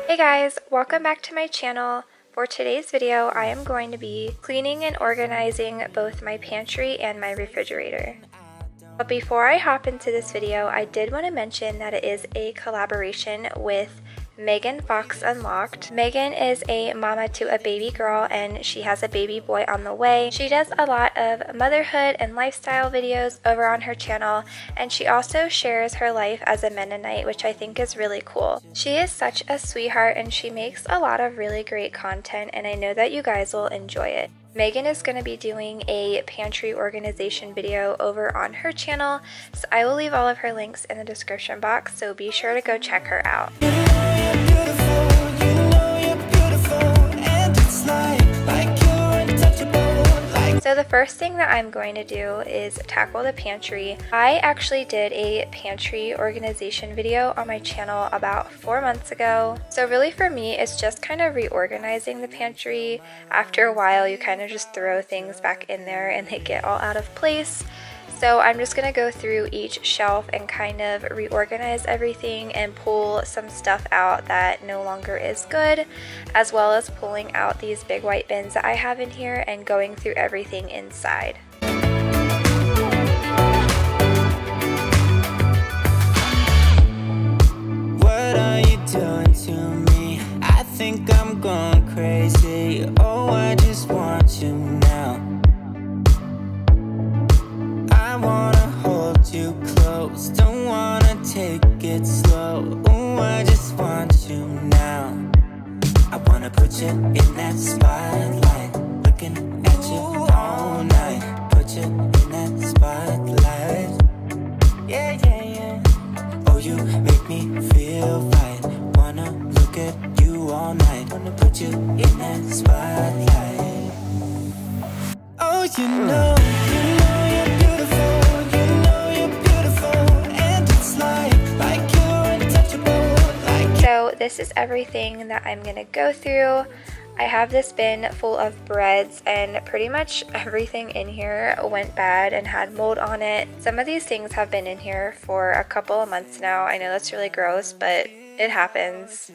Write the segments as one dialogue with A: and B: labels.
A: Hey guys, welcome back to my channel. For today's video, I am going to be cleaning and organizing both my pantry and my refrigerator. But before I hop into this video, I did want to mention that it is a collaboration with Megan Fox Unlocked. Megan is a mama to a baby girl and she has a baby boy on the way. She does a lot of motherhood and lifestyle videos over on her channel, and she also shares her life as a Mennonite, which I think is really cool. She is such a sweetheart and she makes a lot of really great content, and I know that you guys will enjoy it. Megan is going to be doing a pantry organization video over on her channel, so I will leave all of her links in the description box, so be sure to go check her out. So the first thing that I'm going to do is tackle the pantry. I actually did a pantry organization video on my channel about 4 months ago. So really for me, it's just kind of reorganizing the pantry. After a while, you kind of just throw things back in there and they get all out of place. So I'm just going to go through each shelf and kind of reorganize everything and pull some stuff out that no longer is good, as well as pulling out these big white bins that I have in here and going through everything inside.
B: What are you doing to me? I think I'm going crazy. Oh, I just want you now. I wanna hold you close, don't wanna take it slow. Ooh, I just want you now. I wanna put you in that spotlight, looking at you all night. Put you in that spotlight. Yeah, yeah, yeah. Oh, you make me feel right. Wanna look at you all night. Wanna put you in that spotlight. Oh, you know you're beautiful.
A: So this is everything that I'm gonna go through. I have this bin full of breads, and pretty much everything in here went bad and had mold on it. Some of these things have been in here for a couple of months now. I know that's really gross, but it happens.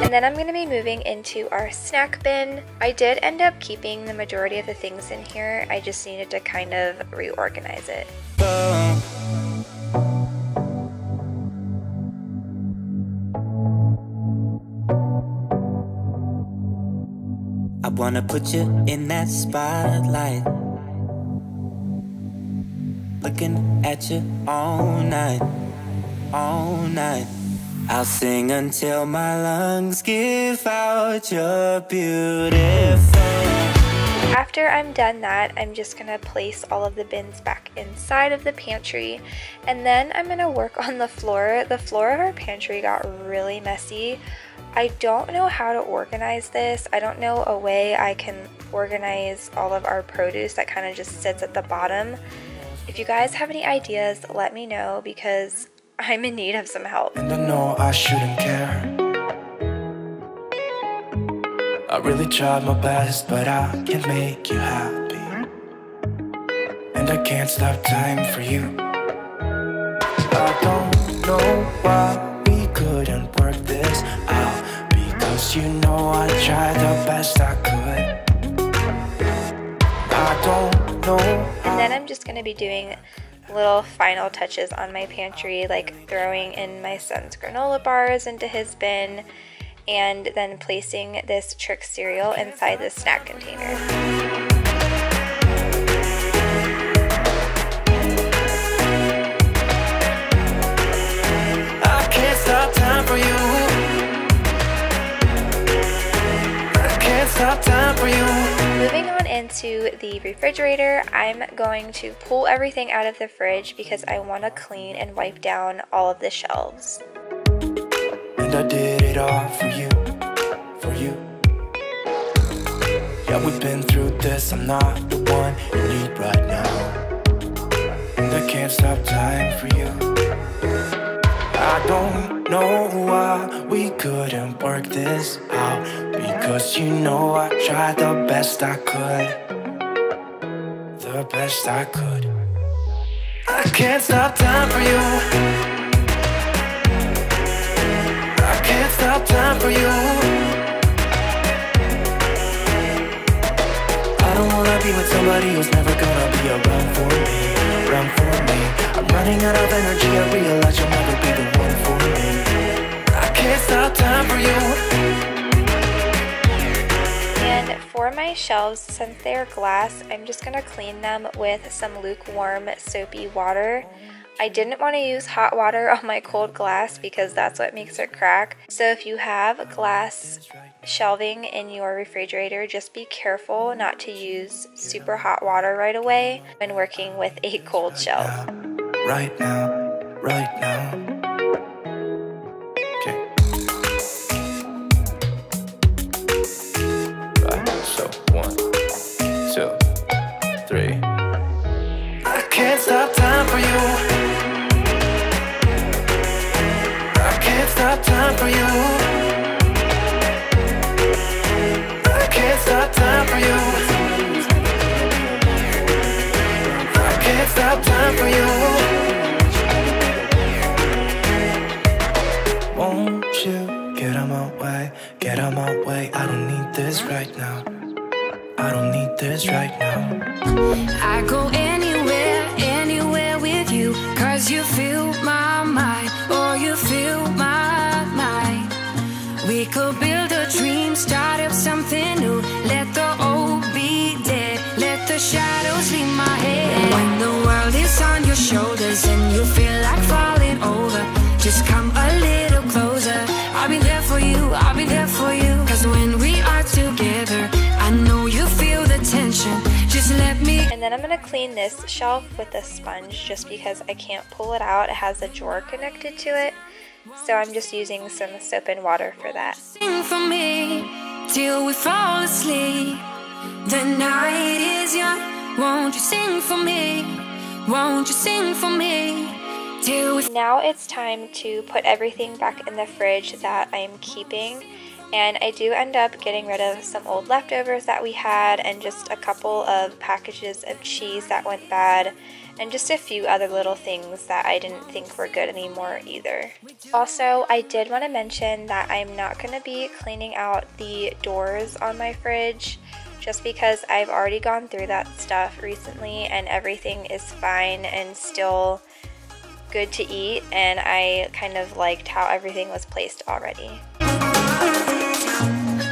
A: And then I'm going to be moving into our snack bin. I did end up keeping the majority of the things in here. I just needed to kind of reorganize it.
B: I wanna put you in that spotlight, looking at you all night, all night. I'll sing until my lungs give out. You're beautiful.
A: After I'm done that, I'm just gonna place all of the bins back inside of the pantry, and then I'm gonna work on the floor. The floor of our pantry got really messy. I don't know how to organize this. I don't know a way I can organize all of our produce that kind of just sits at the bottom. If you guys have any ideas, let me know, because I'm in need of some help.
C: And I know I shouldn't care. I really tried my best, but I can't make you happy. And I can't stop time for you. I don't know why we couldn't work this out, because you know I tried the best I could. I don't know.
A: And then I'm just gonna be doing little final touches on my pantry, like throwing in my son's granola bars into his bin, and then placing this Trick cereal inside the snack container.
C: I can't stop time for you. I can't stop time for you.
A: Moving on into the refrigerator, I'm going to pull everything out of the fridge because I want to clean and wipe down all of the shelves.
C: And I did it all for you, for you. Yeah, we've been through this, I'm not the one you need right now. And I can't stop time for you. I don't know why we couldn't work this out, 'cause you know I tried the best I could. The best I could. I can't stop time for you. I can't stop time for you. I don't wanna be with somebody who's never gonna be around for me. Around for me. I'm running out of energy, I realize you'll never be the one for me. I can't stop time for you.
A: And for my shelves, since they are glass, I'm just going to clean them with some lukewarm soapy water. I didn't want to use hot water on my cold glass because that's what makes it crack. So if you have glass shelving in your refrigerator, just be careful not to use super hot water right away when working with a cold shelf.
C: Right now, right now. Okay. Right, so 1, 2, 3. I can't stop time for you. I can't stop time for you. I can't stop time for you. I can't stop time for you. Won't you get out my way, get out my way. I don't need this right now. I don't need this right now.
D: I go anywhere, anywhere with you, 'cause you fill my mind, or you fill my mind. We could build a dream, start up something new. Let the old be dead, let the shadows leave my head. When the world is on your shoulders and you feel like falling over, just come a little closer. I'll be there for you, I'll be there for you. 'Cause when we are together, I know you feel the tension. Just let me.
A: And then I'm going to clean this shelf with a sponge just because I can't pull it out. It has a drawer connected to it. So I'm just using some soap and water for that.
D: Sing for me till we fall asleep. The night is young. Won't you sing for me? Won't you sing for me till we.
A: Now it's time to put everything back in the fridge that I'm keeping. And I do end up getting rid of some old leftovers that we had and just a couple of packages of cheese that went bad and just a few other little things that I didn't think were good anymore either. Also, I did want to mention that I'm not going to be cleaning out the doors on my fridge just because I've already gone through that stuff recently and everything is fine and still good to eat, and I kind of liked how everything was placed already.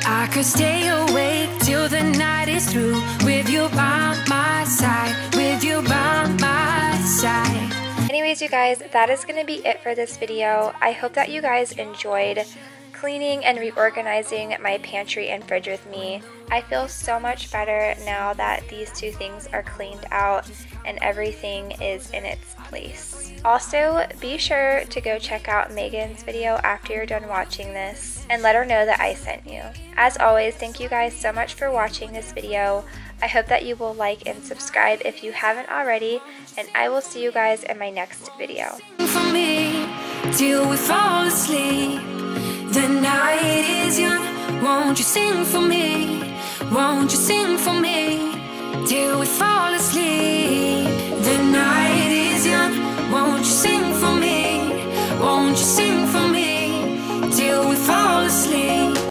D: I could stay awake till the night is through, with you by my side, with you by my side.
A: Anyways, you guys, that is going to be it for this video. I hope that you guys enjoyed cleaning and reorganizing my pantry and fridge with me. I feel so much better now that these two things are cleaned out and everything is in its place. Also, be sure to go check out Megan's video after you're done watching this and let her know that I sent you. As always, thank you guys so much for watching this video. I hope that you will like and subscribe if you haven't already, and I will see you guys in my next video.
D: For me till we fall asleep. The night is young. Won't you sing for me? Won't you sing for me till we fall asleep? The night is young. Won't you sing for me? Won't you sing for me?